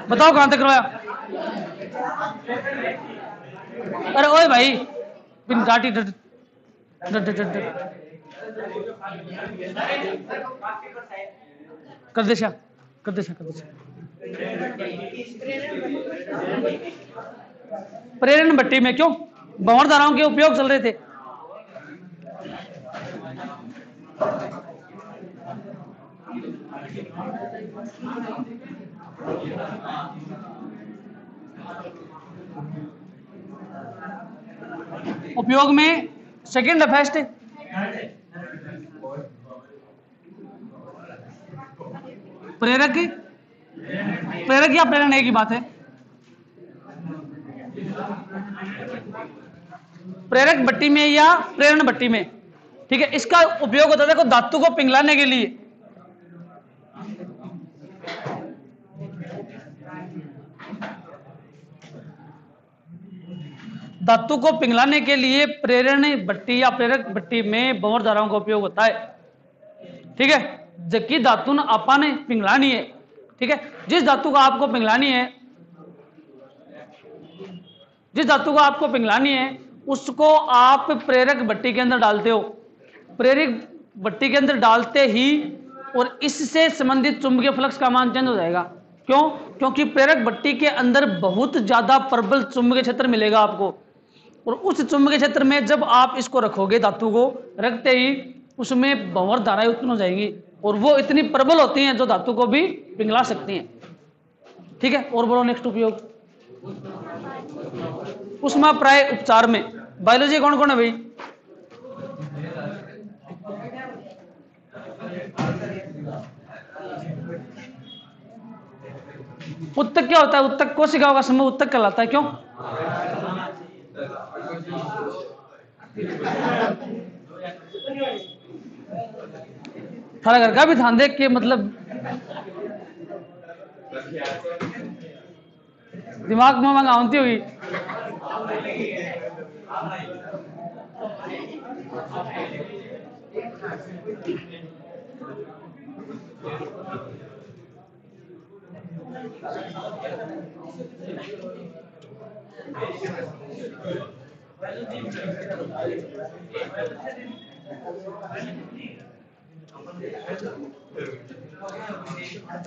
बताओ कहां तक करवाया। अरे ओए भाई बिन गाटी कर दे कर दे प्रेरण भट्टी में क्यों भंवर धाराओं के उपयोग चल रहे थे। उपयोग में सेकंड है फर्स्ट है। प्रेरक या प्रेरण एक ही बात है। प्रेरक भट्टी में या प्रेरण भट्टी में, ठीक है। इसका उपयोग होता है देखो धातु को पिघलाने के लिए। धातु को पिघलाने के लिए प्रेरण भट्टी या प्रेरक भट्टी में भंवर धाराओं का उपयोग होता है, ठीक है। जबकि धातु ने आपा ने पिघलानी है, ठीक है। जिस धातु को आपको पिघलानी है, जिस धातु को आपको पिघलानी है उसको आप प्रेरक भट्टी के अंदर डालते हो। प्रेरक भट्टी के अंदर डालते ही और इससे संबंधित चुंबकीय फ्लक्स का मान चेंज हो जाएगा। क्यों? क्योंकि प्रेरक भट्टी के अंदर बहुत ज्यादा प्रबल चुंबकीय क्षेत्र मिलेगा आपको, और उस चुंबकीय क्षेत्र में जब आप इसको रखोगे, धातु को रखते ही उसमें भंवर धाराएं उत्पन्न हो जाएंगी, और वो इतनी प्रबल होती हैं जो धातु को भी पिघला सकती हैं, ठीक है। और बोलो नेक्स्ट उपयोग। उष्मा प्राय उपचार में बायोलॉजी कौन कौन है भाई? उत्तक क्या होता है? उत्तक कोशिकाओं का समूह उत्तक कहलाता है। क्यों? थारा घर का भी ध्यान देख के मतलब दिमाग में मंगाती हुई।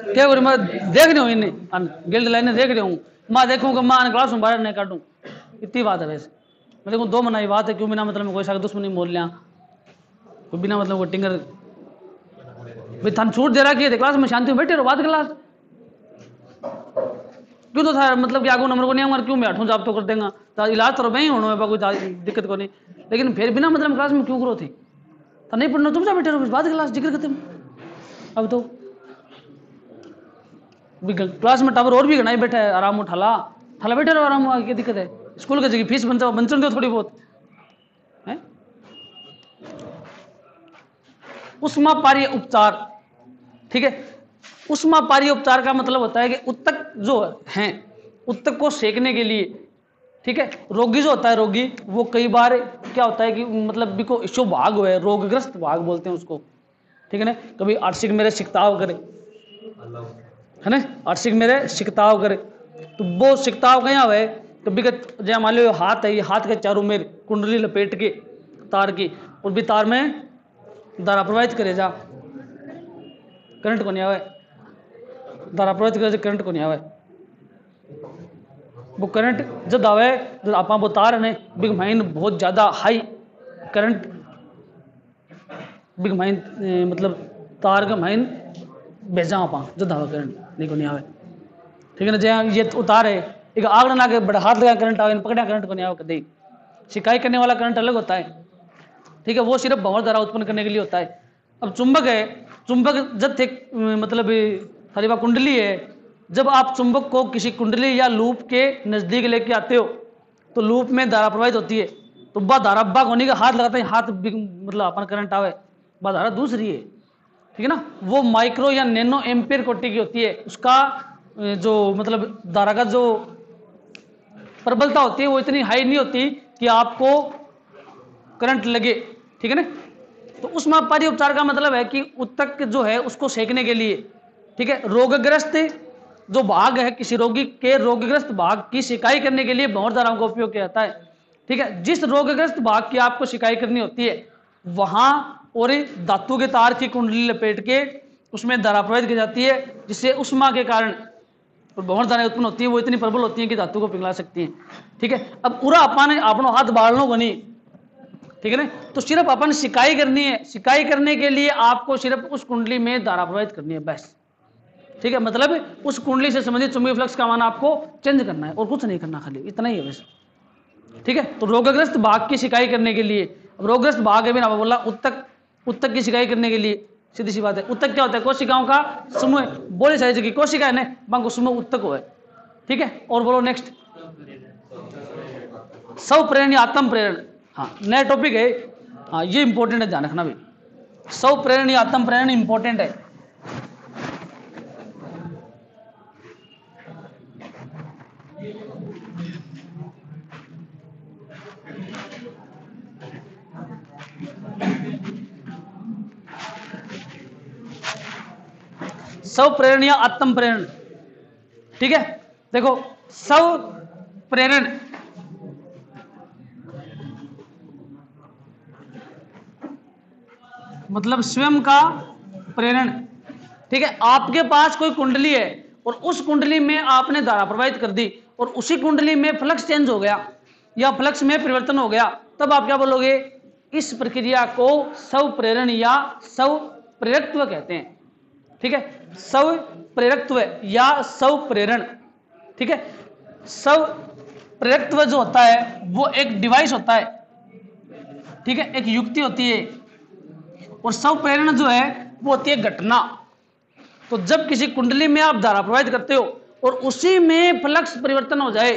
क्या मैं देख रही हूँ इन्हें गिल्ड लाइन देख रही हूँ, मैं देखूंगा मैं क्लास में बाहर नहीं काटूं, इतनी बात है। वैसे मैं देखूँ दो मनाई बात है, क्यों बिना मतलब में कोई सा दुश्मनी बोल लिया, कोई बिना मतलब को टिंगर भाई थान छूट दे रहा कि क्लास में शांति में बैठे रहो, बात क्लास क्यों तो था मतलब कि आगो नंबर को नहीं हमारे क्यों मैं आठों जाप तो कर देगा, तो इलाज तो वही होना है, कोई दिक्कत को नहीं, लेकिन फिर बिना मतलब क्लास में क्यों करो थी तो नहीं पढ़ना, तुम जा बैठे रहो, बात क्लास जिक्र करते अब तो क्लास में टावर और भी घना ही बैठा है, आराम उठाला थाला बैठे रहो, आराम क्या दिक्कत है। स्कूल की जगह फीस बंचन दो थोड़ी बहुत है। उष्मा पारीय उपचार, ठीक है। उष्मा पारीय उपचार का मतलब होता है कि उत्तक जो है, उत्तक को सेकने के लिए, ठीक है। रोगी जो होता है, रोगी वो कई बार क्या होता है कि मतलब बिको इशो भाग हुआ है, रोगग्रस्त भाग बोलते हैं उसको, ठीक है ना। कभी आर्शिक मेरे सिकताव करे है ना, आर्शिक मेरे सिकताव करे, तो वो सिकताव कहाँ हुए, कभी जैसे मान लो हाथ है, ये हाथ के चारों में कुंडली लपेट के तार की, और भी तार में धारा प्रवाहित करे जा, करंट को नहीं आवे, धारा प्रवाहित करे करंट को नहीं आवे। वो करंट जब आवे जब आप वो तार है बिग माइन बहुत ज्यादा हाई करंट, बिग माइन मतलब तार का माइन भेजा आप जब आवे करंट नहीं को नहीं आवे, ठीक है ना। जहाँ ये उतार है एक आग ना के बड़ा हाथ लगा करंट आवे, पकड़ा करंट को नहीं आवे कभी। शिकायत करने वाला करंट अलग होता है, ठीक है, वो सिर्फ भंवर धारा उत्पन्न करने के लिए होता है। अब चुंबक है, चुंबक जब थे मतलब हमारी बात कुंडली है, जब आप चुंबक को किसी कुंडली या लूप के नजदीक लेके आते हो तो लूप में धारा प्रवाहित होती है, तो वह धारा बाग होने का हाथ लगाते हैं, हाथ मतलब अपन करंट आवे, वह धारा दूसरी है, ठीक है ना, वो माइक्रो या नैनो एम्पियर कोटि की होती है। उसका जो मतलब धारा का जो प्रबलता होती है वो इतनी हाई नहीं होती कि आपको करंट लगे, ठीक है ना। तो उष्मापारी उपचार का मतलब है कि ऊतक जो है उसको सेकने के लिए, ठीक है, रोगग्रस्त जो भाग है किसी रोगी के रोगग्रस्त भाग की सिकाई करने के लिए भंवर धाराओं का उपयोग किया जाता है, ठीक है। जिस रोगग्रस्त भाग की आपको सिकाई करनी होती है वहां और धातु के तार की कुंडली लपेट के उसमें धारा प्रवाहित की जाती है, जिससे उष्मा के कारण भंवर धाराएं उत्पन्न होती है, वो इतनी प्रबल होती है कि धातु को पिघला सकती हैं, ठीक है। अब पूरा अपन अपनो हाथ बाढ़ बनी, ठीक है ना, तो सिर्फ अपन सिकाई करनी है। सिकाई करने के लिए आपको सिर्फ उस कुंडली में धारा प्रवाहित करनी है बस, ठीक है। मतलब उस कुंडली से संबंधित चुंबकीय फ्लक्स का मान आपको चेंज करना है और कुछ नहीं करना, खाली इतना ही है बस, ठीक है। तो रोगग्रस्त भाग की सिकाई करने के लिए, अब रोगग्रस्त भाग है भी ना बोला, उत्तक की सिकाई करने के लिए सीधी सी बात है, उत्तक क्या होता है, कोशिकाओं का समूह, बड़ी साइज की कोशिका है ना, बांको समूह उत्तक हो है, ठीक है। और बोलो नेक्स्ट, स्व प्रेरण या आत्म प्रेरण, हाँ नया टॉपिक है, हाँ ये इंपॉर्टेंट है, ध्यान रखना भी, स्व प्रेरण या आत्म प्रेरण इंपॉर्टेंट है। स्व प्रेरण या आत्म प्रेरण, ठीक है। देखो स्व प्रेरण मतलब स्वयं का प्रेरण, ठीक है। आपके पास कोई कुंडली है और उस कुंडली में आपने धारा प्रवाहित कर दी और उसी कुंडली में फ्लक्स चेंज हो गया या फ्लक्स में परिवर्तन हो गया, तब आप क्या बोलोगे, इस प्रक्रिया को स्व प्रेरण या स्व प्रेरकत्व कहते हैं, ठीक है। स्व प्रेरकत्व या स्व प्रेरण, ठीक है। स्व प्रेरकत्व जो होता है वो एक डिवाइस होता है, ठीक है, एक युक्ति होती है, और स्व प्रेरण जो है वो होती है घटना। तो जब किसी कुंडली में आप धारा प्रवाहित करते हो और उसी में फ्लक्स परिवर्तन हो जाए,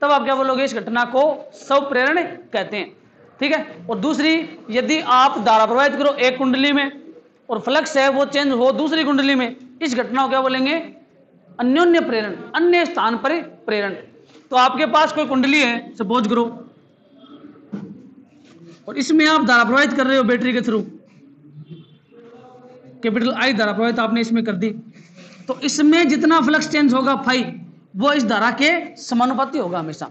तब आप क्या बोलोगे, इस घटना को स्व प्रेरण कहते हैं, ठीक है। और दूसरी, यदि आप धारा प्रवाहित करो एक कुंडली में और फ्लक्स है वो चेंज हो दूसरी कुंडली में, इस घटना को क्या बोलेंगे, अन्योन्य प्रेरण, अन्य स्थान पर प्रेरण। तो आपके पास कोई कुंडली है सपोज करो और इसमें आप धारा प्रवाहित कर रहे हो बैटरी के थ्रू, कैपिटल आई धारा प्रवाहित आपने इसमें कर दी, तो इसमें जितना फ्लक्स चेंज होगा फाई, वो इस धारा के समानुपाती होगा हमेशा।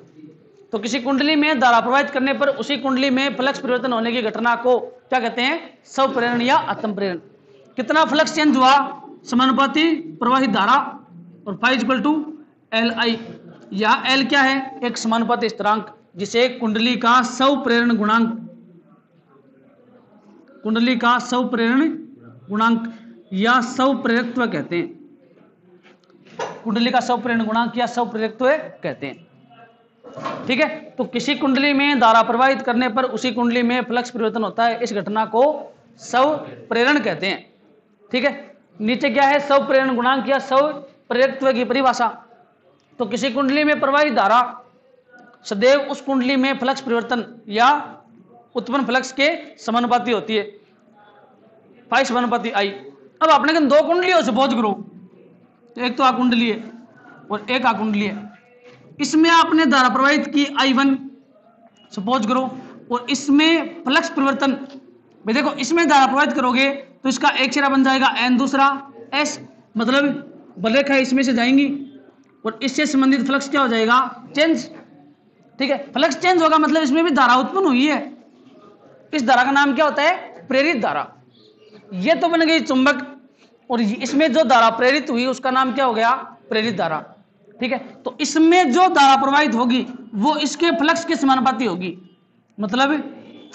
तो किसी कुंडली में धारा प्रवाहित करने पर उसी कुंडली में फ्लक्स परिवर्तन होने की घटना को क्या कहते हैं, स्व प्रेरण या आत्म प्रेरण। कितना फ्लक्स चेंज हुआ, समानुपाती प्रवाहित धारा, और phi equal to L I, या एल क्या है, एक समानुपाती स्थिरांक जिसे कुंडली का स्व प्रेरण गुणांक, कुंडली का स्व प्रेरण गुणांक या स्व प्रेरकत्व कहते हैं, कुंडली का स्व प्रेरण गुणांक या स्व प्रेरकत्व कहते हैं, ठीक है। तो किसी कुंडली में धारा प्रवाहित करने पर उसी कुंडली में फ्लक्स परिवर्तन होता है, इस घटना को स्व प्रेरण कहते हैं, ठीक है। नीचे क्या है, स्व प्रेरण गुणांक या स्व प्रेरकत्व की परिभाषा। तो किसी कुंडली में प्रवाहित धारा सदैव उस कुंडली में फ्लक्स परिवर्तन या उत्पन्न फ्लक्स के समानुपाती होती है, फाई समानुपाती आई। अब आपने दो कुंडली हो सपोज करो, एक तो आ कुंडली है और एक आ कुंडली है, इसमें आपने धारा प्रवाहित की I1 सपोज करो, और इसमें फ्लक्स परिवर्तन, भाई देखो इसमें धारा प्रवाहित करोगे तो इसका एक सिरा बन जाएगा N, दूसरा S, मतलब बलरेखा इसमें से जाएंगी और इससे संबंधित फ्लक्स क्या हो जाएगा, चेंज, ठीक है। फ्लक्स चेंज होगा मतलब इसमें भी धारा उत्पन्न हुई है, इस धारा का नाम क्या होता है, प्रेरित धारा। ये तो बन गई चुंबक, और इसमें जो धारा प्रेरित हुई उसका नाम क्या हो गया, प्रेरित धारा, ठीक है। तो इसमें जो धारा प्रवाहित होगी वो इसके फ्लक्स के समानुपाती होगी, मतलब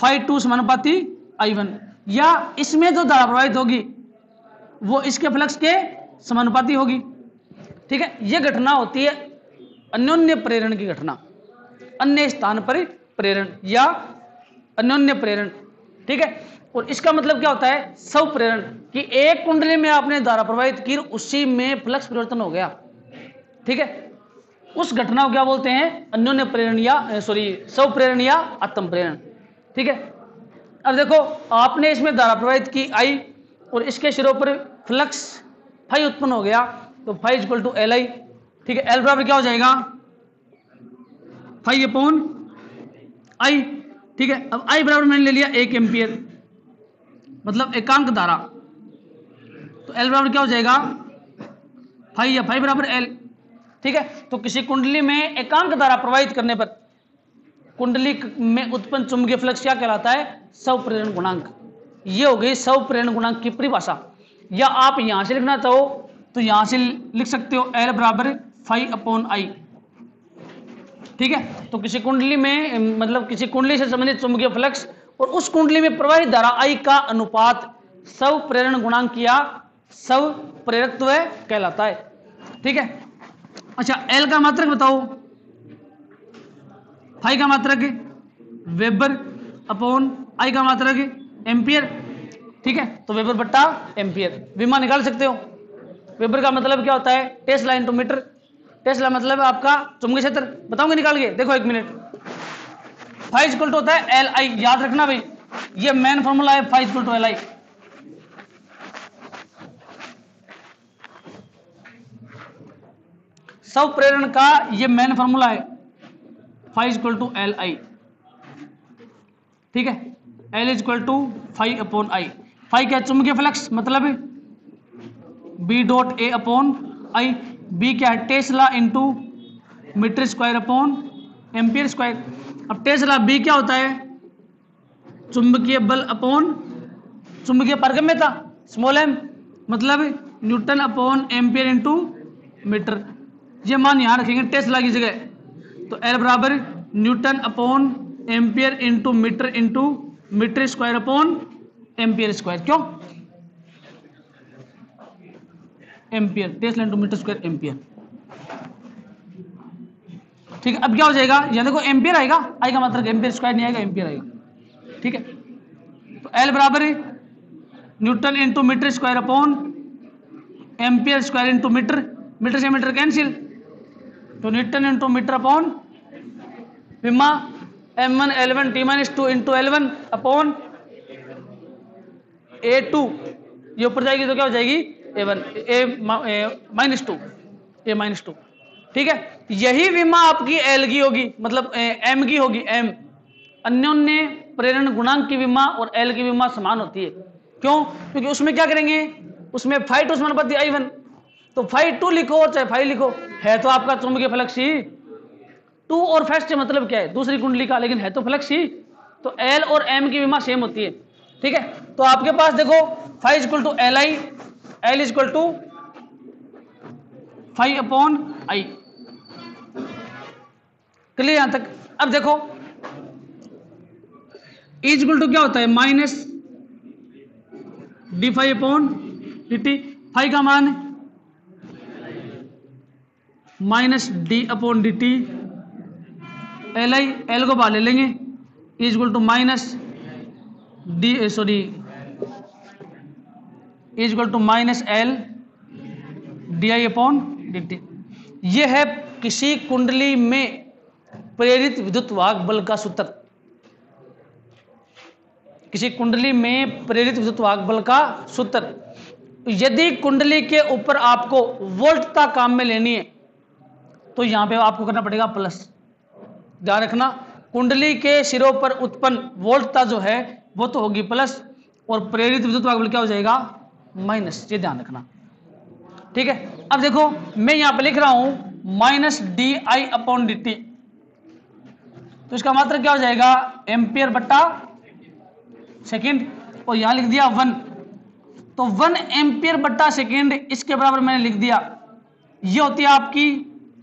फाई 2 समानुपाती I1, या इसमें जो धारा प्रवाहित होगी वो इसके फ्लक्स के समानुपाती होगी, ठीक है। यह घटना होती है अन्योन्य प्रेरण की घटना, अन्य स्थान पर प्रेरण या अन्योन्य प्रेरण, ठीक है। और इसका मतलब क्या होता है, स्व प्रेरण, कि एक कुंडली में आपने धारा प्रवाहित की, उसी में फ्लक्स परिवर्तन हो गया, ठीक है। उस घटना को क्या बोलते हैं, अन्योन्य प्रेरण या स्व प्रेरण या आत्म प्रेरण, ठीक है। अब देखो आपने इसमें धारा प्रवाहित की आई और इसके सिरों पर फ्लक्स फाई उत्पन्न हो गया, तो phi equal to L I. ठीक है, एल बराबर क्या हो जाएगा, फाई अपॉन आई। ठीक है, अब आई बराबर मैंने ले लिया 1 एम्पियर, मतलब एकांक धारा, तो एल बराबर क्या हो जाएगा, फाई या फाई बराबर एल। ठीक है, तो किसी कुंडली में एकांक धारा प्रवाहित करने पर कुंडली में उत्पन्न चुंबकीय फ्लक्स क्या कहलाता है, स्वप्रेरण गुणांक। ये हो गई स्वप्रेरण गुणांक की परिभाषा। या आप यहां से लिखना चाहो तो यहां से लिख सकते हो एल बराबर फाई अपॉन आई। ठीक है, तो किसी कुंडली में मतलब किसी कुंडली से संबंधित चुंबकीय फ्लक्स और उस कुंडली में प्रवाहित धारा आई का अनुपात स्वप्रेरण गुणांक या स्वप्रेरकत्व कहलाता है। ठीक है, अच्छा एल का मात्रक बताओ, फाई का मात्रक वेबर अपॉन आई का मात्रक एम्पियर। ठीक है, तो वेबर बट्टा एम्पियर विमा निकाल सकते हो। वेबर का मतलब क्या होता है, टेस्ला इंटू मीटर। टेस्ला मतलब है आपका चुंबकीय क्षेत्र, बताऊंगे निकाल के, देखो 1 मिनट। फाई इक्वल टू होता है एल आई, याद रखना भाई, ये मेन फॉर्मूला है, phi equal to L I. स्वप्रेरण का ये मेन फॉर्मूला है, phi equal to L I. ठीक है, L equal to phi upon I. Phi क्या, चुंबकीय फ्लक्स, मतलब B dot A upon I. B क्या है, tesla into metre square upon ampere square. अब टेस्ला बी क्या होता है, चुंबकीय बल अपॉन चुंबकीय पारगम्यता स्मॉल एम, मतलब newton upon ampere into metre. ये मान यहां रखेंगे टेस्ला की जगह, तो एल बराबर newton upon ampere into metre square upon ampere square. क्यों ampere, tesla into metre square ampere. ठीक है, अब क्या हो जाएगा, या देखो एम्पियर आएगा, आई का मतलब एम्पियर स्क्वायर नहीं आएगा, एम्पियर आएगा। ठीक है, तो एल बराबर newton into metre square upon ampere square into metre, metre से मीटर कैंसिल, तो न्यूटन इंटू मीटर अपॉन विमा m1 L1 T-2 into L1 upon A2, ये ऊपर जाएगी तो क्या हो जाएगी A1 A-2 A-2। ठीक है, यही विमा आपकी L की होगी, मतलब M की होगी M। अन्योन्य प्रेरण गुणांक की विमा और L की विमा समान होती है। क्यों, क्योंकि उसमें क्या करेंगे, उसमें फाई टू समानुपाती I1, तो फाई टू लिखो और चाहे फाई लिखो, है तो आपका चुंबकीय फ्लक्स ही। टू और फेस्ट से मतलब क्या है, दूसरी कुंडली का, लेकिन है तो फ्लक्स ही, तो एल और एम की विमा सेम होती है। ठीक है, तो आपके पास देखो phi equal to L I, L equal to phi upon I. Clear यहां तक। अब देखो ई इक्वल टू क्या होता है, minus d phi upon d t. Phi का मान minus d upon d t, L I, L को बाहर ले लेंगे, equal to minus d equal to minus L d I upon d t. यह है किसी कुंडली में प्रेरित विद्युत वाहक बल का सूत्र। किसी कुंडली में प्रेरित विद्युत वाहक बल का सूत्र। यदि कुंडली के ऊपर आपको वोल्टता काम में लेनी है तो यहां पे आपको करना पड़ेगा प्लस। ध्यान रखना, कुंडली के सिरों पर उत्पन्न वोल्टता जो है वो तो होगी प्लस, और प्रेरित विद्युत वाहक बल क्या हो जाएगा, माइनस। ये ध्यान रखना। ठीक है, अब देखो मैं यहां पर लिख रहा हूं minus D I upon d T, तो इसका मात्रक क्या हो जाएगा, एम्पियर बट्टा सेकेंड, और यहां लिख दिया 1, तो 1 एम्पियर बट्टा सेकेंड, इसके बराबर मैंने लिख दिया। ये होती है आपकी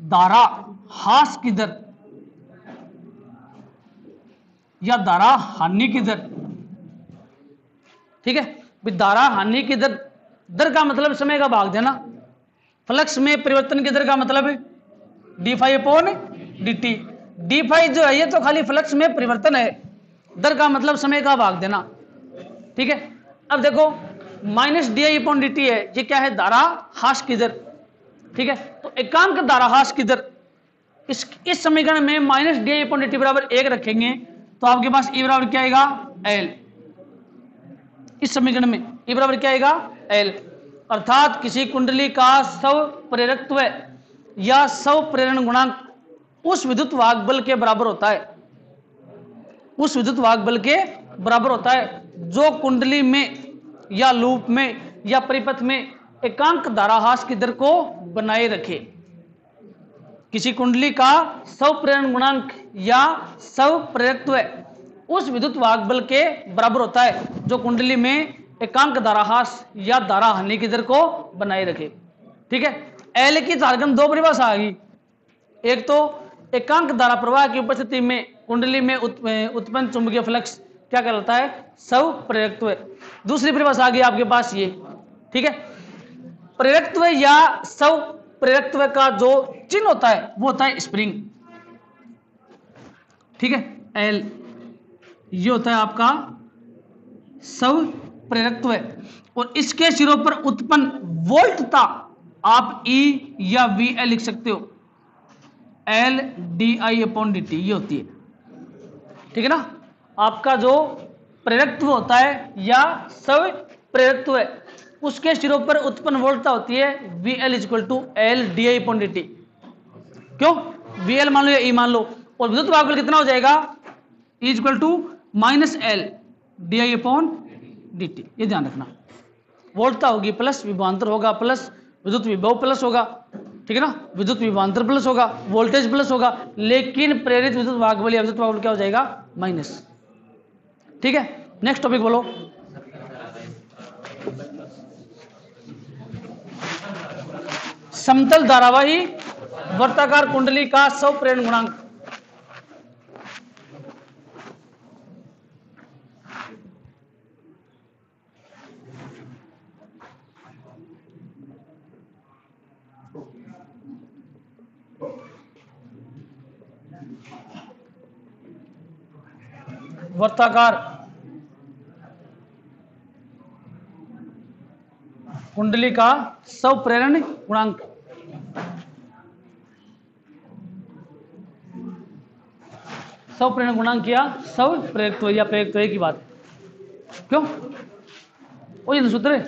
धारा ह्रास की दर या धारा हानि की दर। ठीक है, धारा हानि की दर, दर का मतलब समय का भाग देना, फ्लक्स में परिवर्तन की दर का मतलब d phi upon d t. D phi जो है ये तो खाली फ्लक्स में परिवर्तन है, दर का मतलब समय का भाग देना। ठीक है, अब देखो minus D I upon d T है, ये क्या है, धारा ह्रास की दर। ठीक है, तो एकांक धारा ह्रास की दर, इस समीकरण में minus D I upon d T बराबर 1 रखेंगे तो आपके पास ई बराबर क्या आएगा, एल। इस समीकरण में E बराबर क्या आएगा L, अर्थात किसी कुंडली का स्व प्रेरकत्व या स्व प्रेरण गुणांक उस विद्युत वाहक बल के बराबर होता है, उस विद्युत वाहक बल के बराबर होता है जो कुंडली में या लूप में या परिपथ में एकांक धाराहास की दर को बनाए रखे। किसी कुंडली का स्व प्रेरण गुणांक या स्व प्रेरकत्व उस विद्युत वाहक बल के बराबर होता है जो कुंडली में एकांक धाराहास या धारा हानि की दर को बनाए रखे। ठीक है, एल की झारखंड दो परिभाषा आ गई, एक तो एकांक धारा प्रवाह की उपस्थिति में कुंडली में उत्पन्न चुंबकीय फ्लक्स क्या कहलाता है स्व प्रेरकत्व। दूसरी परिभाषा आ गई आपके पास ये, ठीक है, प्रेरकत्व या स्व प्रेरकत्व का जो चिन्ह होता है वो होता है स्प्रिंग। ठीक है, एल ये होता है आपका स्व प्रेरकत्व और इसके सिरों पर उत्पन्न वोल्टता आप E या VL लिख सकते हो, L di/dt ये होती है। ठीक है ना, आपका जो प्रेरकत्व होता है या स्व प्रेरकत्व है उसके सिरों पर उत्पन्न वोल्टता होती है VL = L di/dt। क्यों, VL मान लो या E मान लो, और विद्युत वाहक बल कितना हो जाएगा E = -L di/dt। ये ध्यान रखना, वोल्टता होगी प्लस, विभवांतर होगा प्लस, विद्युत विभव प्लस होगा। ठीक है ना, विद्युत विभवांतर प्लस होगा, वोल्टेज प्लस होगा, लेकिन प्रेरित विद्युत वाहक बल या विद्युत वाहक बल क्या हो जाएगा माइनस। ठीक है, नेक्स्ट टॉपिक बोलो। समतल धारावाही वर्ताकार कुंडली का स्व प्रेरण गुणांक। वर्ताकार कुंडली का स्व प्रेरण गुणांक। स्व प्रेरण गुणांक या स्व प्रेरकत्व या प्रेरकत्व की बात, क्यों वही ना सूत्र है,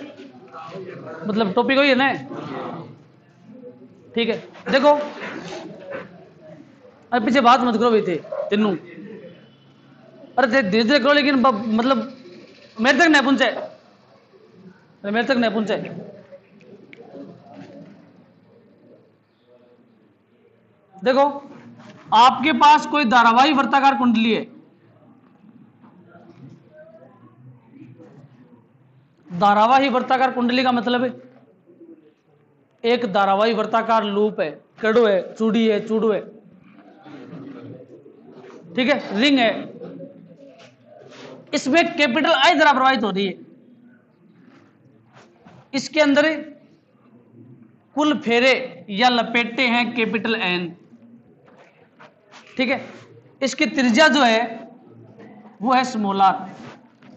मतलब टॉपिक वही है ना। ठीक है, देखो अरे पीछे बात मत करो, भी थे तीनों, अरे धीरे धीरे करो, लेकिन मतलब मेरे तक नहीं पहुंचे, मेरे तक नहीं पहुंचे। देखो आपके पास कोई धारावाही वर्ताकार कुंडली है, धारावाही वर्ताकार कुंडली का मतलब है एक धारावाही वर्ताकार लूप है, कड़ो है, चूड़ी है, चूड़ो है, ठीक है, रिंग है, इसमें कैपिटल आई धारा प्रवाहित हो रही है, इसके अंदर कुल फेरे या लपेटे हैं कैपिटल N। ठीक है, इसकी त्रिज्या जो है वो है स्मॉल r।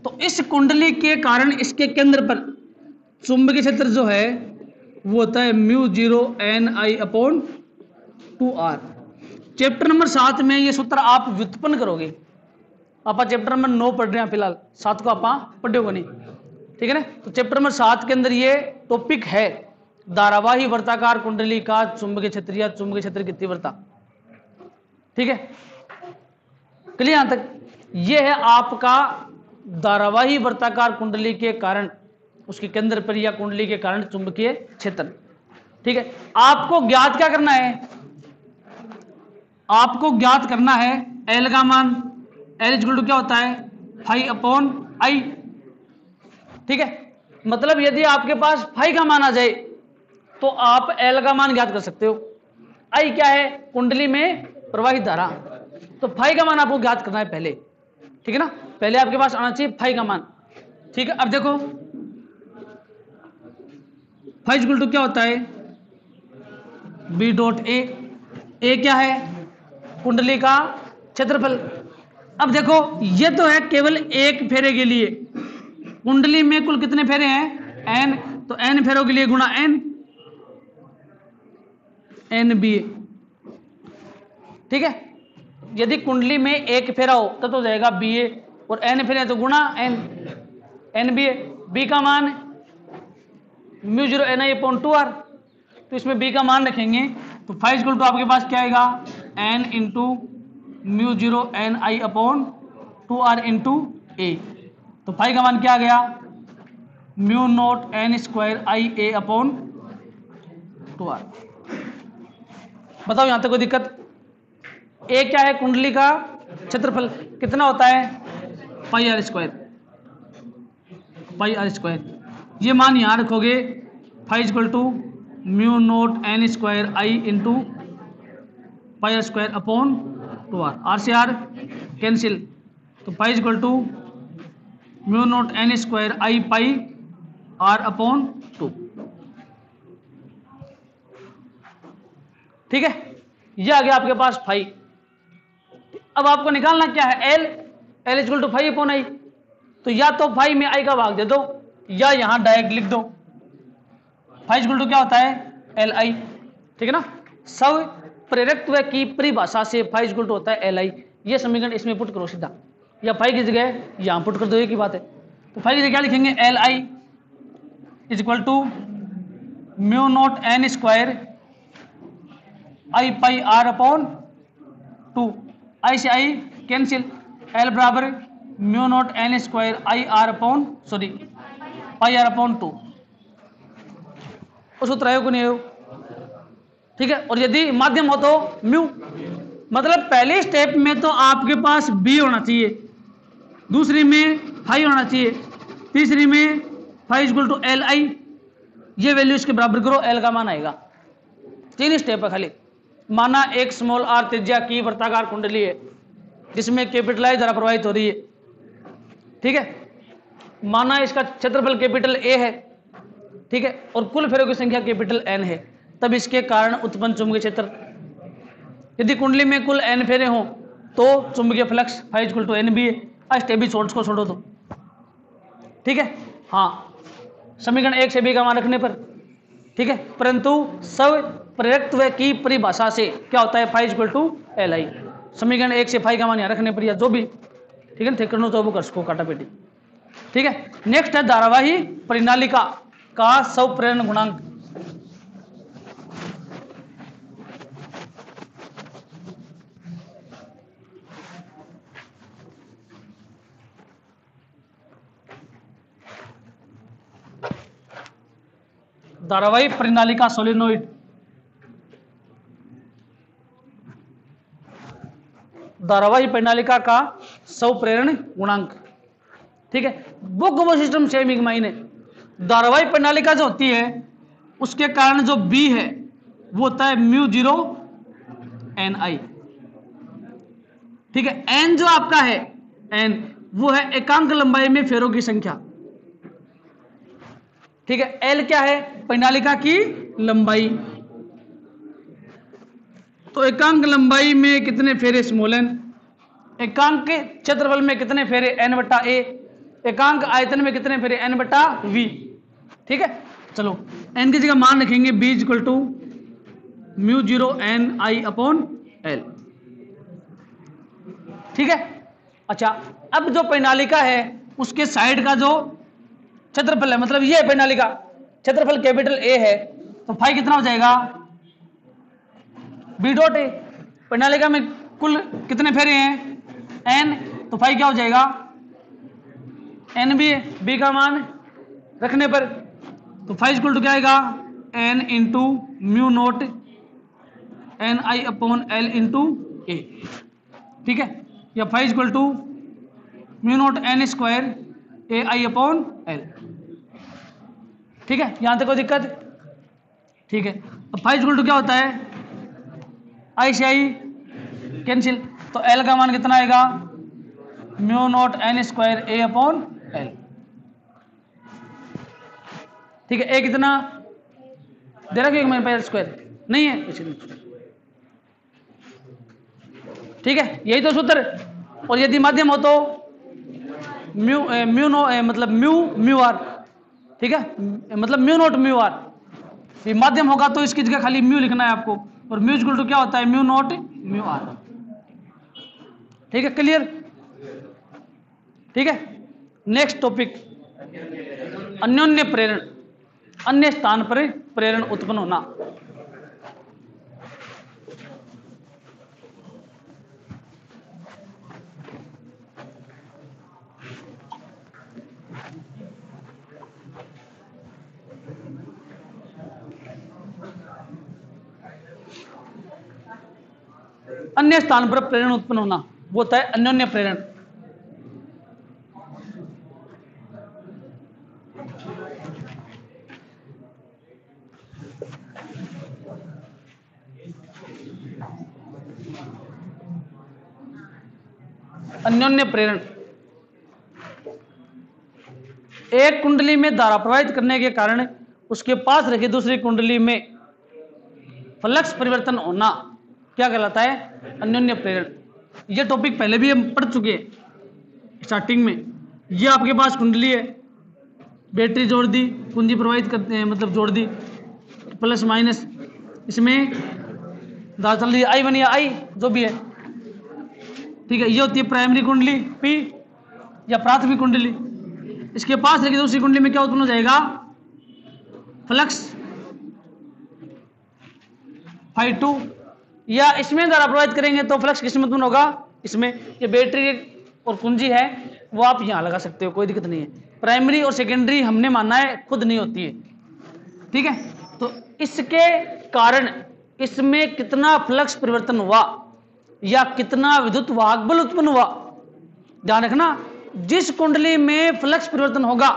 तो इस कुंडली के कारण इसके केंद्र पर चुंबकीय क्षेत्र जो है वो होता है μ0NI/2r। चैप्टर नंबर 7 में ये सूत्र आप व्युत्पन्न करोगे, आप चैप्टर नंबर 9 पढ़ रहे हैं फिलहाल, 7 को आप पढ़ोगे नहीं। ठीक है ना, तो चैप्टर नंबर 7 के अंदर ये टॉपिक है धारावाही वर्ताकार कुंडली का चुंबकीय क्षेत्र या चुंबकीय क्षेत्र की तीव्रता। ठीक है, क्लियर यहां तक। ये है आपका धारावाही वर्ताकार कुंडली के कारण उसके केंद्र पर या कुंडली के कारण चुंबकीय क्षेत्र। ठीक है, आपको ज्ञात क्या करना है, आपको ज्ञात करना है एल का मान, एल = क्या होता है φ/I। ठीक है, मतलब यदि आपके पास फाई का मान आ जाए तो आप एल का मान ज्ञात कर सकते हो। आई क्या है, कुंडली में प्रवाहित धारा, तो फाई का मान आपको ज्ञात करना है पहले। ठीक है ना, पहले आपके पास आना चाहिए फाई का मान। ठीक है, अब देखो फाई = क्या होता है B.A। ए क्या है, कुंडली का क्षेत्रफल। अब देखो ये तो है केवल एक फेरे के लिए, कुंडली में कुल कितने फेरे हैं N, तो N फेरों के लिए गुणा NB। ठीक है, यदि कुंडली में एक फेरा हो तब तो जाएगा BA, और N फेरे तो गुणा N। एन बी है, बी का मान mu zero N I upon 2r, तो इसमें बी का मान रखेंगे तो फाइव इक्वल टू आपके पास क्या आएगा N into mu zero N I upon 2r into A, तो फाइव का मान क्या आ गया mu not N square I A upon 2r। बताओ यहां तक कोई दिक्कत? ए क्या है? कुंडली का क्षेत्रफल कितना होता है? Pi R square, pi R square. ये मान यहां रखोगे phi equal to mu naught N square I into pi R square upon 2r, R से आर कैंसिल, तो phi equal to mu naught N square I pi R upon 2। ठीक है, ये आ गया आपके पास फाइव। अब आपको निकालना क्या है? L, L equal to phi upon I, तो या तो फाइव में आई का भाग दे दो या यहां डायरेक्ट लिख दो। फाइव इक्वल टू क्या होता है? एल आई, ठीक है ना। सब प्रेरकत्व की परिभाषा से फाइव इक्वल टू होता है एल आई। ये समीकरण इसमें पुट करो सीधा, या फाइव की जगह यहां पुट कर दो, एक ही बात है। तो फाइव की जगह क्या लिखेंगे? L I is equal to mu not N square I pi R upon 2, I से आई कैंसिल, एल बराबर mu not N square I R upon sorry pi R upon 2। उस उत्तर आयो को नहीं आयो? ठीक है, और यदि माध्यम हो तो म्यू, मतलब पहले स्टेप में तो आपके पास बी होना चाहिए, दूसरी में फाइव होना चाहिए, तीसरी में phi equal to L I, ये वैल्यू इसके बराबर करो, एल का मान आएगा। तीन स्टेप है खाली। माना एक स्मॉल आर त्रिज्या की वृत्ताकार कुंडली है जिसमें कैपिटल आई धारा प्रवाहित हो रही है, ठीक है। माना इसका क्षेत्रफल कैपिटल ए है, ठीक है, और कुल फेरों की संख्या कैपिटल एन है, तब इसके कारण उत्पन्न चुंबकीय क्षेत्र, यदि कुंडली में कुल एन फेरे हों तो चुंबकीय flux phi equal to N B है। स्टेबी शॉर्ट्स को छोड़ो तो, ठीक है। हाँ, समीकरण एक से बी का मान रखने पर, ठीक है, परंतु सब प्रेरकत्व की परिभाषा से क्या होता है? Phi equal to L I. समीकरण एक से फाइव का मान यहाँ रखने पर या जो भी, ठीक है, ठीक तो वो कर सको काटा पेटी, ठीक है। नेक्स्ट है धारावाही परिनालिका का स्वप्रेरण गुणांक। धारावाही परिनालिका सोलिनोइड, धारावाही परिनालिका का स्वप्रेरण गुणांक, ठीक है। बुक वो सिस्टम सेम एक मायने। धारावाही परिनालिका जो होती है उसके कारण जो बी है वो होता है म्यू जीरो एन आई, ठीक है। एन जो आपका है, एन वो है एकांक लंबाई में फेरों की संख्या, ठीक है। एल क्या है? परिनालिका की लंबाई, तो एकांक लंबाई में कितने फेरे स्मॉल एन, एकांक के क्षेत्रफल में कितने फेरे एन बटा ए, एकांक आयतन में कितने फेरे एन बटा वी, ठीक है। चलो एन की जगह मान रखेंगे B equal to mu zero N I upon L, ठीक है। अच्छा, अब जो परिनालिका है उसके साइड का जो क्षेत्रफल है, मतलब ये परिनालिका क्षेत्रफल कैपिटल ए है, तो फाई कितना हो जाएगा? बी डॉट ए। परिनालिका में कुल कितने फेरे हैं? एन, तो फाई क्या हो जाएगा? एन बी है, बी का मान रखने पर, तो फाई इक्वल टू क्या आएगा? N into mu naught N I upon L into A, ठीक है, या phi equal to mu naught N square A I upon L, ठीक है। यहां तक कोई दिक्कत? ठीक है। अब फाई इक्वल टू क्या होता है? आई से आई कैंसिल, तो एल का मान कितना आएगा? म्यू नॉट एन स्क्वायर ए अपॉन एल, ठीक है। ए कितना दे रखा है? मेरे पास स्क्वायर नहीं है, ठीक है, यही तो सूत्र। और यदि माध्यम हो तो म्यू नो मतलब म्यू आर, ठीक है, मतलब म्यू नॉट म्यू आर। ये माध्यम होगा तो इसकी जगह खाली म्यू लिखना है आपको, और म्यू इक्वल टू क्या होता है? म्यू नॉट म्यू आर, ठीक है, क्लियर, ठीक है। नेक्स्ट टॉपिक अन्योन्य प्रेरण, अन्य स्थान पर प्रेरण उत्पन्न होना। अन्य स्थान पर प्रेरण उत्पन्न होना वो होता है अन्योन्य प्रेरण। अन्योन्य प्रेरण, एक कुंडली में धारा प्रवाहित करने के कारण उसके पास रखी दूसरी कुंडली में फ्लक्स परिवर्तन होना क्या कहलाता है? अन्योन्य प्रेरण। यह टॉपिक पहले भी हम पढ़ चुके हैं स्टार्टिंग में। यह आपके पास कुंडली है, बैटरी जोड़ दी, कुंजी प्रवाहित करते हैं, मतलब जोड़ दी, प्लस माइनस, इसमें धारा चल रही है I1 या I जो भी है, ठीक है। ये होती है प्राइमरी कुंडली P या प्राथमिक कुंडली। इसके पास रखी दूसरी कुंडली में क्या उत्पन्न हो जाएगा? फ्लक्स Φ2, या इसमें धारा प्रवाहित करेंगे तो फ्लक्स किस में उत्पन्न होगा? इसमें। ये बैटरी और कुंजी है वो आप यहां लगा सकते हो, कोई दिक्कत नहीं है। प्राइमरी और सेकेंडरी हमने माना है खुद नहीं होती है, ठीक है। तो इसके कारण इसमें कितना फ्लक्स परिवर्तन हुआ या कितना विद्युत वाहक बल उत्पन्न हुआ, ध्यान रखना। जिस कुंडली में फ्लक्स परिवर्तन होगा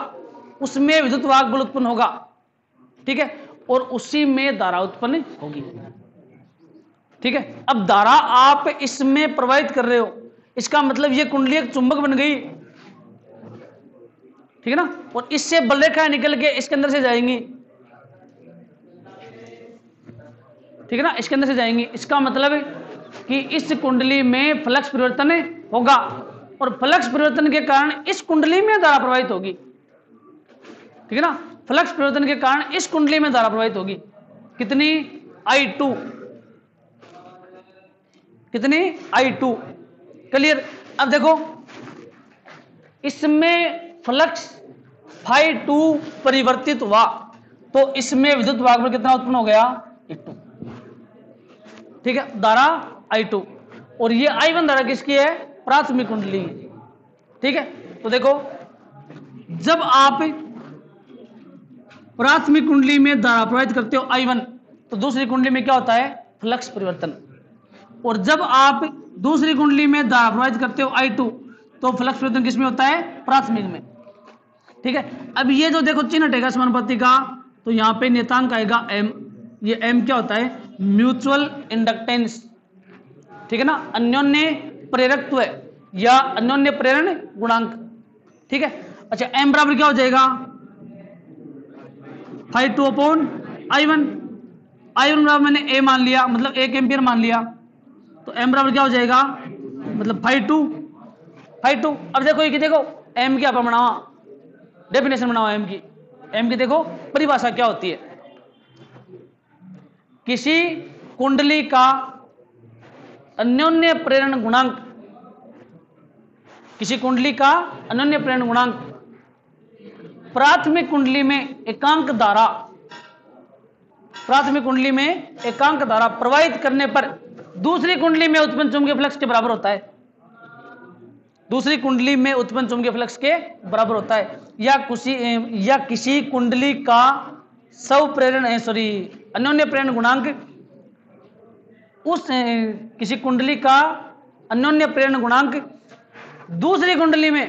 उसमें विद्युत वाहक बल उत्पन्न होगा, ठीक है, और उसी में धारा उत्पन्न होगी, ठीक है। अब धारा आप इसमें प्रवाहित कर रहे हो, इसका मतलब ये कुंडली एक चुंबक बन गई, ठीक है ना, और इससे बल रेखाएं निकल के इसके अंदर से जाएंगी, ठीक है ना, इसके अंदर से जाएंगी। इसका मतलब कि इस कुंडली में फ्लक्स परिवर्तन होगा और फ्लक्स परिवर्तन के कारण इस कुंडली में धारा प्रवाहित होगी, ठीक है ना। फ्लक्स परिवर्तन के कारण इस कुंडली में धारा प्रवाहित होगी। कितनी? I2, कितनी? I2। क्लियर? अब देखो इसमें फ्लक्स Φ2 परिवर्तित हुआ तो इसमें विद्युत वाहक बल कितना उत्पन्न हो गया? I2, ठीक है, धारा I2। और ये I1 धारा किसकी है? प्राथमिक कुंडली, ठीक है। तो देखो जब आप प्राथमिक कुंडली में धारा प्रवाहित करते हो I1 तो दूसरी कुंडली में क्या होता है? फ्लक्स परिवर्तन। और जब आप दूसरी कुंडली में धारा प्रवाहित करते हो I2 तो फ्लक्स परिवर्तन किसमें होता है? प्राथमिक में, ठीक है। अब ये जो देखो चिन्ह हटेगा समानुपाती का, तो यहां पे नियतांक आएगा M। ये M क्या होता है? म्यूचुअल इंडक्टेंस, ठीक है ना, अन्योन्य प्रेरकत्व या अन्योन्य प्रेरण गुणांक, ठीक है। अच्छा, M बराबर क्या हो जाएगा? Φ2 अपॉन I1। I1 बराबर मैंने A मान लिया, मतलब 1 एम्पियर मान लिया, तो M बराबर क्या हो जाएगा? मतलब Φ2। अब देखो कि देखो M क्या बनावा, डेफिनेशन बनाओ M की देखो परिभाषा क्या होती है। किसी कुंडली का अन्योन्य प्रेरण गुणांक, किसी कुंडली का अन्योन्य प्रेरण गुणांक प्राथमिक कुंडली में एकांक धारा, प्राथमिक कुंडली में एकांक धारा प्रवाहित करने पर दूसरी कुंडली में उत्पन्न चुंबकीय फ्लक्स के बराबर होता है। दूसरी कुंडली में उत्पन्न चुंबकीय फ्लक्स के बराबर होता है। या किसी कुंडली का अन्योन्य प्रेरण गुणांक किसी कुंडली का अन्योन्य प्रेरण गुणांक दूसरी कुंडली में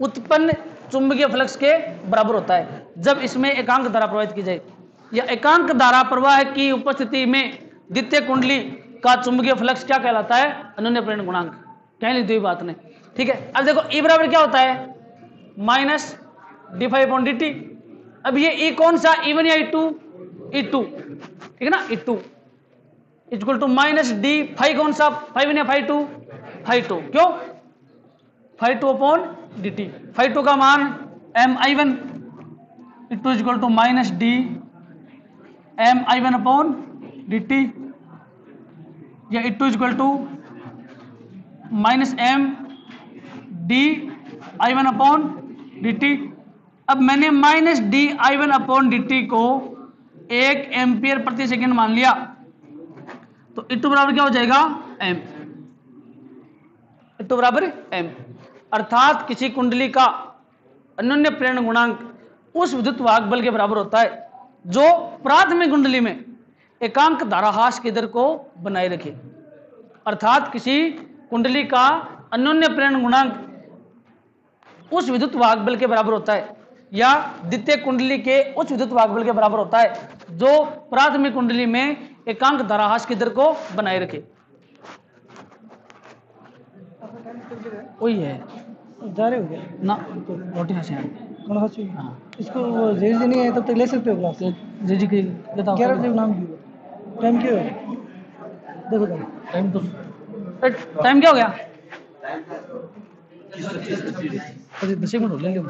उत्पन्न चुंबकीय फ्लक्स के बराबर होता है जब इसमें एकांक धारा प्रवाहित की जाए। या एकांक धारा प्रवाह की उपस्थिति में द्वितीय कुंडली का चुंबकीय फ्लक्स क्या कहलाता है? अन्योन्य प्रेरण गुणांक। कह ली दो बात ने, ठीक है। अब देखो E बराबर क्या होता है? Minus d∅/dt। अब ये E कौन सा? E1 या E2? E2, ठीक है ना, E2 equal to minus d phi कौन सा? Φ1 या Φ2? Φ2। क्यों? Φ2 अपॉन dt। Φ2 का मान Mi1, E2 equal to minus d Mi1 upon dt, या E2 equal to minus m d I1 upon dt, अब मैंने माइनस di1/dt को 1 एम्पियर प्रति सेकंड मान लिया, तो E2 बराबर क्या हो जाएगा m, E2 बराबर m। अर्थात किसी कुंडली का अन्योन्य प्रेरण गुणांक उस विद्युत वाहक बल के बराबर होता है जो प्राथमिक कुंडली में एकांक धाराहास की दर को बनाए रखे। अर्थात किसी कुंडली का अन्योन्य प्रेरण गुणांक उस विद्युत वाहक बल के बराबर होता है या द्वितीय कुंडली के उस विद्युत वाहक बल के बराबर होता है जो प्राथमिक कुंडली में एकांक धाराहास की दर को बनाए रखे। वही है जा रहे हो क्या ना, रोटी खाते हैं कौन सा चाहिए? हाँ इसको वो जी नहीं है तब तक ले सकते हो क्लास। जी जी की बताओ 11 बजे नाम की टाइम क्या है? देखो टाइम तो टाइम क्या हो गया? 10 मिनट हो ले लियो,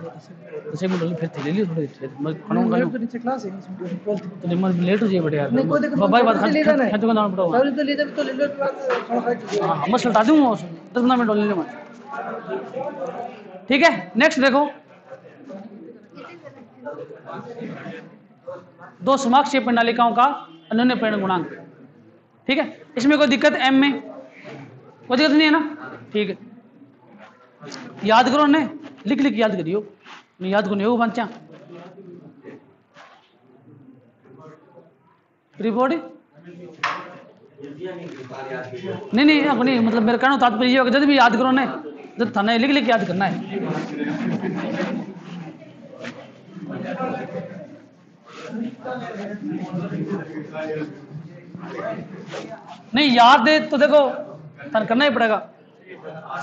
10 मिनट हो फिर ले लियो थोड़े मैं खाना खा लूं। नीचे क्लास है इसमें 12th तो मैं लेट हो जाए बड़े यार। नहीं कोई दिक्कत बाबा बात ले लेना है खत्म करना पड़ेगा। तो ले जब तो ले लो क्लास खाना खा के। हां मैं चलता दूं 10 मिनट ले ले मैं। ठीक है नेक्स्ट देखो, दो समाक्षीय प्रणालिकाओं का अन्योन्य प्रेरण गुणांक। ठीक है इसमें कोई दिक्कत m में कोई दिक्कत नहीं है ना? ठीक है याद करो ने लिख लिख याद करियो, नहीं याद को नहीं होगा बच्चा। रिपोर्ट नहीं अपनी मतलब मेरा कहना तात्पर्य ये होगा जब भी याद करो ने जब थाना लिख लिख याद करना है। नहीं याद दे तो देखो थाना करना ही पड़ेगा,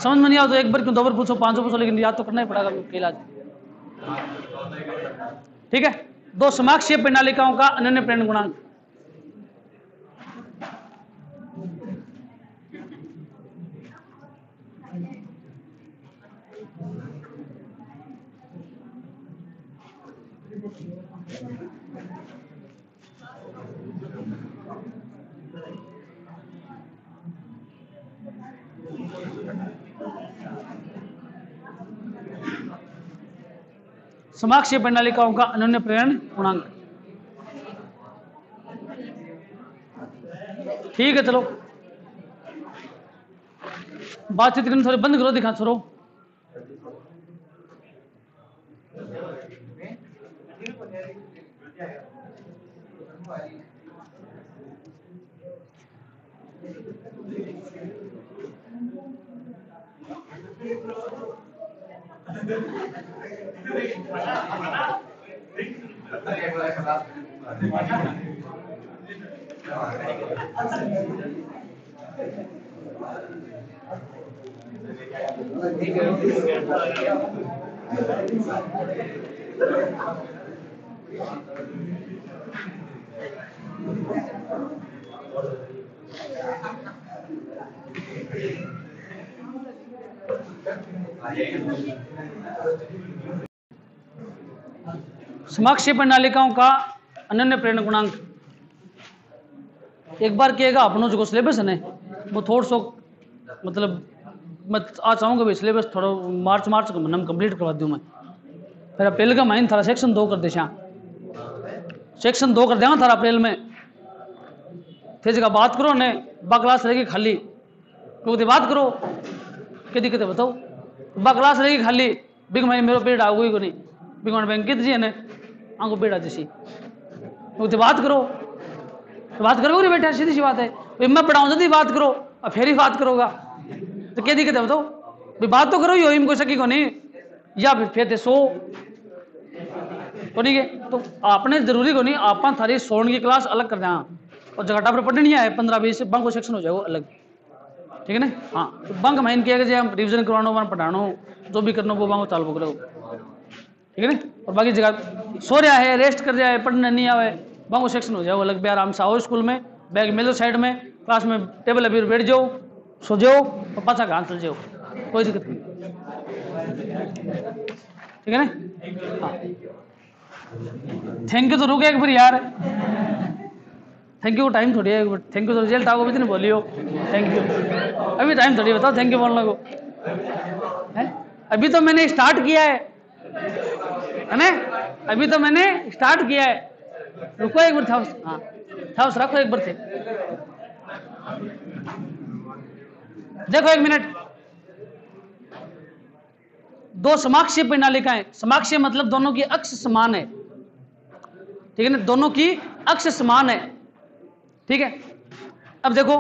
समझ में नहीं आओ तो एक बार क्यों 2 बार पूछो 5 पूछो लेकिन याद तो करना ही पड़ेगा इलाज। ठीक है दो समाक्षीय प्रणालिकाओं का अन्योन्य प्रेरण गुणांक। समाक्षीय प्रणालिकाओं का अन्योन्य प्रेरण गुणांक। ठीक है चलो बातचीत करना थोड़ी बंद करो, दिखा छोड़ो। समाक्षीय प्रणालिकाओं का अन्योन्य प्रेरण गुणांक एक बार किएगा अपनों जो सिलेबस है ना वो थोड़ा सो मतलब मैं आज चाहूँगा भाई सिलेबस थोड़ा मार्च का महीना में कंप्लीट करवा दूँ मैं। फिर अप्रैल का महीना थारा सेक्शन 2 कर दे, सेक्शन 2 कर देगा थारा अप्रैल में। फिर जगह बात करो ने बा क्लास रहेगी खाली, क्योंकि बात करो क्या दिक्कत है बताओ। बा क्लास रहेगी खाली बिग महीने मेरे पीरियड आओगी को नहीं बिग मान बैंकित जी है ने आंको बेटा जैसी क्योंकि बात करो तो बात करोगे बेटा, सीधी सी बात है। भाई मैं पढ़ाऊँ जल्दी बात करो और फिर ही बात करोगा तो क्या दिक्कत है बताओ। भाई बात तो करो ही कोई सकी को नहीं या फिर सो को नहीं के तो आपने जरूरी को नहीं आप थारी सोन की क्लास अलग कर दें और जगटा पर पढ़नी है 15-20 बंक सेक्शन हो जाएगा अलग। ठीक है ना? हाँ तो बंक माइन किया कि हम रिविजन करवानो वन पढ़ानो जो भी करना वो बांगो चाल पकड़ो। ठीक है ना? और बाकी जगह सो रहा है रेस्ट कर रहा है पढ़ने नहीं आवे बांगो सेक्शन हो जाओ अलग। भी आराम से आओ स्कूल में बैग मिलो साइड में क्लास में टेबल अभी बैठ जाओ सो जाओ और पाछा घास चल जाओ कोई दिक्कत नहीं। ठीक है ना? हाँ थैंक यू तो रुके एक बार यार, थैंक यू टाइम थोड़ी है, थैंक यू तो रिजल्ट आओगे भी नहीं बोलियो थैंक यू, अभी टाइम थोड़ी बताओ थैंक यू बोलने को है। अभी तो मैंने स्टार्ट किया है है ना? अभी तो मैंने स्टार्ट किया है। रुको एक बार, थाउस, हाँ थाउस रखो एक बार थे। देखो एक मिनट, दो समाक्षीय प्रणालिकाएं, समाक्षीय मतलब दोनों की अक्ष समान है, ठीक है ना, दोनों की अक्ष समान है, ठीक है। अब देखो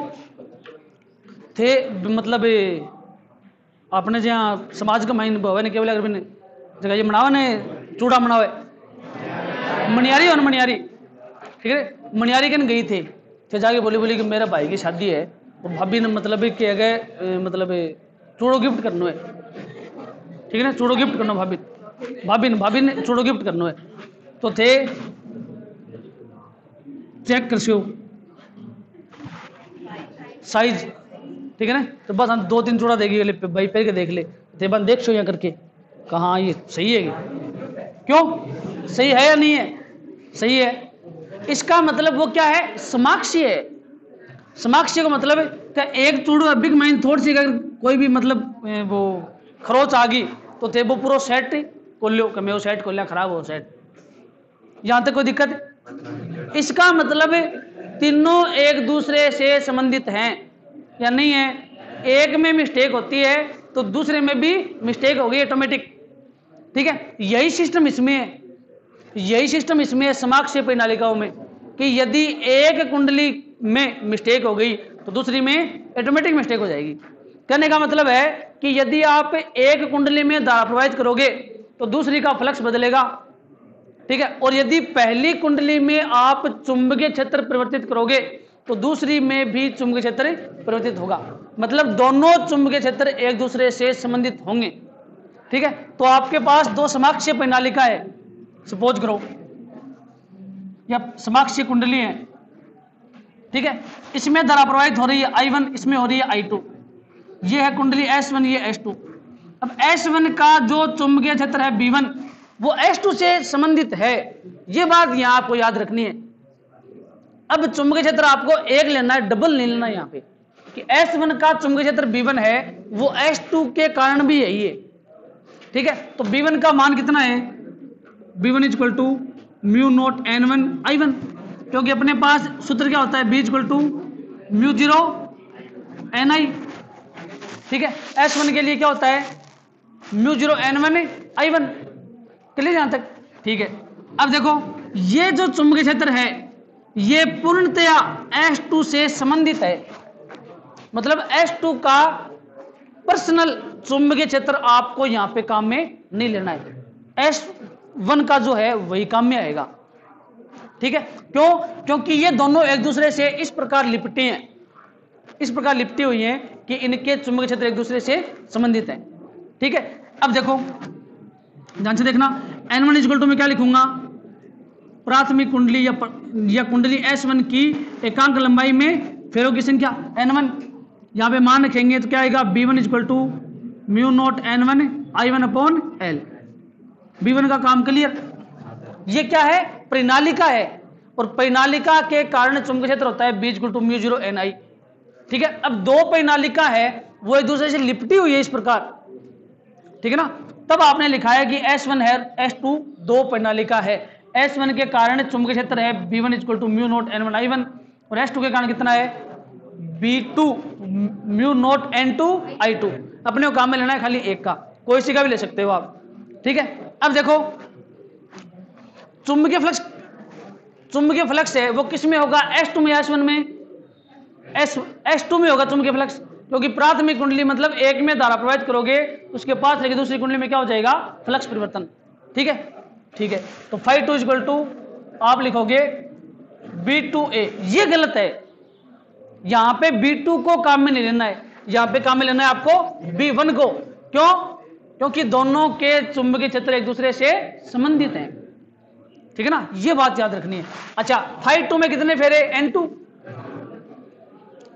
थे मतलब आपने जहाँ समाज का माइन भवन केवल अगर मैंने जगह ये मनावा ने चूड़ा मनावे मनियारी और मनियारी, ठीक है, मनियारी कन गई थी तो जाके बोली कि मेरा भाई की शादी है और भाभी ने मतलब कह गए मतलब चूड़ो गिफ्ट करना है, ठीक है ना, चूड़ो गिफ्ट करना, भाभी ने चूड़ो गिफ्ट करना है। तो थे चेक कर सो साइज, ठीक है ना, तो बस हम 2-3 चूड़ा देगी भाई पहन के देख ले, थे बस देख सो यहाँ करके कहाँ ये सही है, क्यों सही है या नहीं है, सही है। इसका मतलब वो क्या है, समाक्षीय है। समाक्षीय का मतलब है क्या, एक चूड़ो अभी माइन थोड़ी सी अगर कोई भी मतलब वो खरोच आ गई तो थे वो पूरा सेट खोल लो, मैं वो सेट खोल लिया खराब हो सेट, यहां तक कोई दिक्कत है। इसका मतलब तीनों एक दूसरे से संबंधित हैं या नहीं है, एक में मिस्टेक होती है तो दूसरे में भी मिस्टेक होगी ऑटोमेटिक, ठीक है। यही सिस्टम इसमें है, यही सिस्टम इसमें है समाक्षीय प्रणालिकाओं में, कि यदि एक कुंडली में मिस्टेक हो गई तो दूसरी में ऑटोमेटिक मिस्टेक हो जाएगी। कहने का मतलब है कि यदि आप एक कुंडली में धारा प्रवाहित करोगे तो दूसरी का फ्लक्स बदलेगा, ठीक है, और यदि पहली कुंडली में आप चुंबकीय क्षेत्र परिवर्तित करोगे तो दूसरी में भी चुंबकीय क्षेत्र परिवर्तित होगा, मतलब दोनों चुंबकीय क्षेत्र एक दूसरे से संबंधित होंगे, ठीक है। तो आपके पास दो समाक्षीय प्रणालिका है, सपोज करो या समाक्षीय कुंडली है, ठीक है, इसमें धारा प्रवाहित हो रही है I1, इसमें हो रही है I2, ये है कुंडली S1, ये S2। अब S1 का जो चुंबकीय क्षेत्र है B1 वो S2 से संबंधित है, ये बात यहां आपको याद रखनी है। अब चुंबकीय क्षेत्र आपको एक लेना है, डबल नहीं लेना यहां पे, कि S1 का चुंबकीय क्षेत्र B1 है वो S2 के कारण भी यही है, ठीक है। तो B1 का मान कितना है, B1 equal to mu note N1 I1, क्योंकि अपने पास सूत्र क्या होता है, B equal to mu 0 NI, ठीक है। S1 के लिए क्या होता है, म्यू 0 N1 I1, क्लियर यहां तक, ठीक है। अब देखो ये जो चुंबकीय क्षेत्र है ये पूर्णतया S2 से संबंधित है, मतलब S2 का पर्सनल चुंबकीय क्षेत्र आपको यहां पे काम में नहीं लेना है, S1 का जो है वही काम में आएगा, ठीक है। क्यों, क्योंकि ये दोनों एक दूसरे से इस प्रकार लिपटे हैं, इस प्रकार लिपटी हुई हैं कि इनके चुंबकीय क्षेत्र एक दूसरे से संबंधित हैं, ठीक है। अब देखो ध्यान से देखना, N1 इक्वल टू में क्या लिखूंगा, प्राथमिक कुंडली या कुंडली S1 की एकांक लंबाई में फेरों की संख्या N1, यहां पे मान रखेंगे तो क्या आएगा, B1 equal to mu note N1 I1 upon L। B1 का काम क्लियर। ये क्या है, प्रणालिका है, और प्रणालिका के कारण चुंबकीय क्षेत्र होता है B equal to mu 0 NI, ठीक है। अब दो प्रणालिका है वो एक दूसरे से लिपटी हुई है इस प्रकार, ठीक है ना, तब आपने लिखा है कि S1 है S2 दो प्रणालिका है, S1 के कारण चुंबकीय क्षेत्र है B1 equal to mu note N1 I1, और S2 के कारण कितना है, B2 mu naught N2 I2। अपने को काम में लेना है खाली एक का, कोई सी का भी ले सकते हो आप, ठीक है। अब देखो चुंबकीय फ्लक्स है वो किस में होगा, S2 में, S1 में, S2 में होगा चुंबकीय फ्लक्स, क्योंकि प्राथमिक कुंडली मतलब एक में धारा प्रवाहित करोगे उसके पास लेके दूसरी कुंडली में क्या हो जाएगा, फ्लक्स परिवर्तन, ठीक है, ठीक है। तो φ2 इक्वल टू आप लिखोगे B2A, ये गलत है, यहां पे B2 को काम में नहीं लेना है, यहां पे काम में लेना है आपको B1 को, क्यों, क्योंकि दोनों के चुंबकीय क्षेत्र एक दूसरे से संबंधित हैं, ठीक है ना, ये बात याद रखनी है। अच्छा φ2 में कितने फेरे, N2,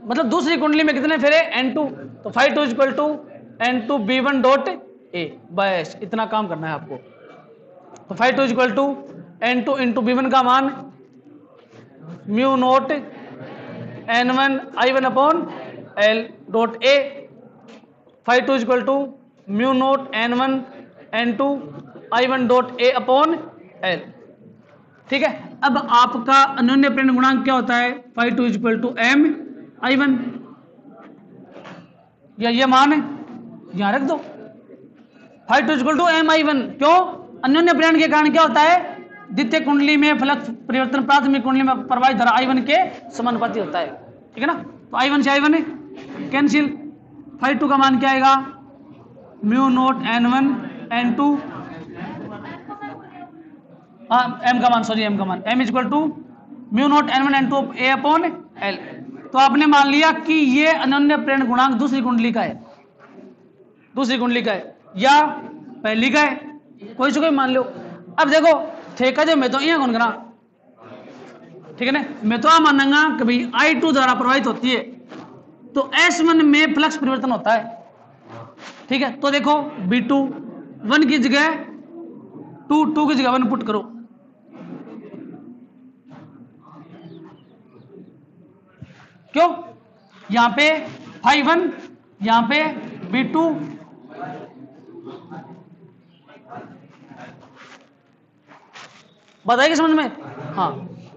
मतलब दूसरी कुंडली में कितने फेरे, N2, तो φ2 equal to N2 B1 dot A, बस इतना काम करना है आपको। तो φ2 equal to N2 into B1 का मान mu note N1 I1 upon L dot A, φ2 equal to mu note N1 N2 I1 dot A upon L. ठीक है, अब आपका अन्योन्य प्रेरण गुणांक क्या होता है, phi2 equal to M I1, या ये मान है यहां रख दो, phi2 equal to M I1। क्यों, अन्योन्य प्रेरण के कारण क्या होता है, द्वितीय कुंडली में फ्लक्स परिवर्तन प्राथमिक कुंडली में प्रवाहित धारा I1 के समानुपाती होता है। ठीक है ना, तो I1 से I1 है कैंसिल, phi2 का मान क्या आएगा, mu naught N1 N2, M का मान, सॉरी एम का मान, M equal to mu note N1 N2 A upon L. तो आपने मान लिया कि ये अनन्य प्रेरण गुणांक दूसरी कुंडली का है, दूसरी कुंडली का है या पहली का है, कोई से कोई मान लो। अब देखो ठेका जो मैं तो यहाँ कौन करा, ठीक है ना, मैं तो मानूंगा कि भाई I2 द्वारा प्रवाहित होती है तो S1 में फ्लक्स परिवर्तन होता है। ठीक है, तो देखो B2 1 की जगह 2 की जगह 1 पुट करो, क्यों, यहां पे phi1 यहां पे B2, बताइए समझ में। हाँ,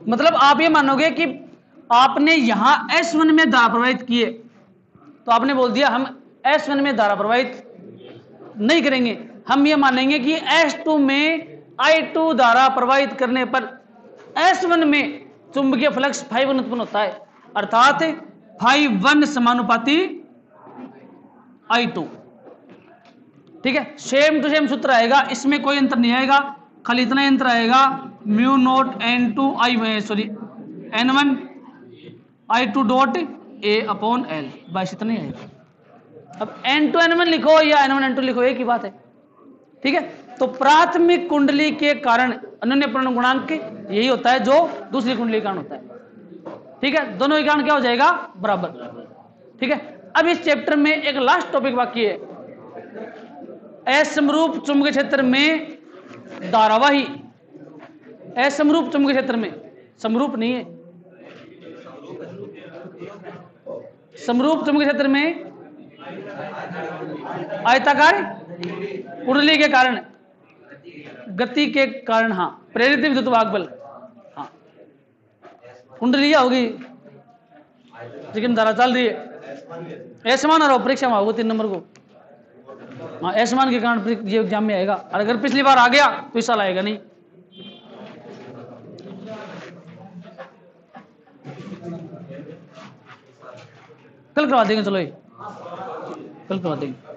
मतलब आप ये मानोगे कि आपने यहां S1 में धारा प्रवाहित किए तो आपने बोल दिया हम S1 में धारा प्रवाहित नहीं करेंगे, हम ये मानेंगे कि S2 में I2 धारा प्रवाहित करने पर S1 में चुंबकीय फ्लक्स phi1 उत्पन्न होता है, अर्थात phi1 समानुपाती I2। ठीक है, सेम टू सेम सूत्र आएगा, इसमें कोई अंतर नहीं आएगा, खाली इतना अंतर आएगा, mu naught N2 N1 I2 dot A upon L, बस इतना ही आएगा। अब N2 N1 लिखो या N1 N2 लिखो, एक ही बात है। ठीक है, तो प्राथमिक कुंडली के कारण अनन्य प्रेरण गुणांक यही होता है जो दूसरी कुंडली के कारण होता है। ठीक है, दोनों के कारण क्या हो जाएगा, बराबर। ठीक है, अब इस चैप्टर में एक लास्ट टॉपिक बाकी है, असमरूप चुंबकीय क्षेत्र में धारावाही, असमरूप चुंबकीय क्षेत्र में, समरूप नहीं है, समरूप चुंबकीय क्षेत्र में आयताकार कुंडली के कारण, गति के कारण, हाँ, प्रेरित विद्युत वाहक बल, हाँ, कुंडली होगी लेकिन धारा चल रही है, असमान और परीक्षा में होगा 3 नंबर को, हाँ, असमान के कारण ये एग्जाम में आएगा, और अगर पिछली बार आ गया तो इस साल आएगा नहीं। कल करवा देंगे, चलो ये कल करवा देंगे।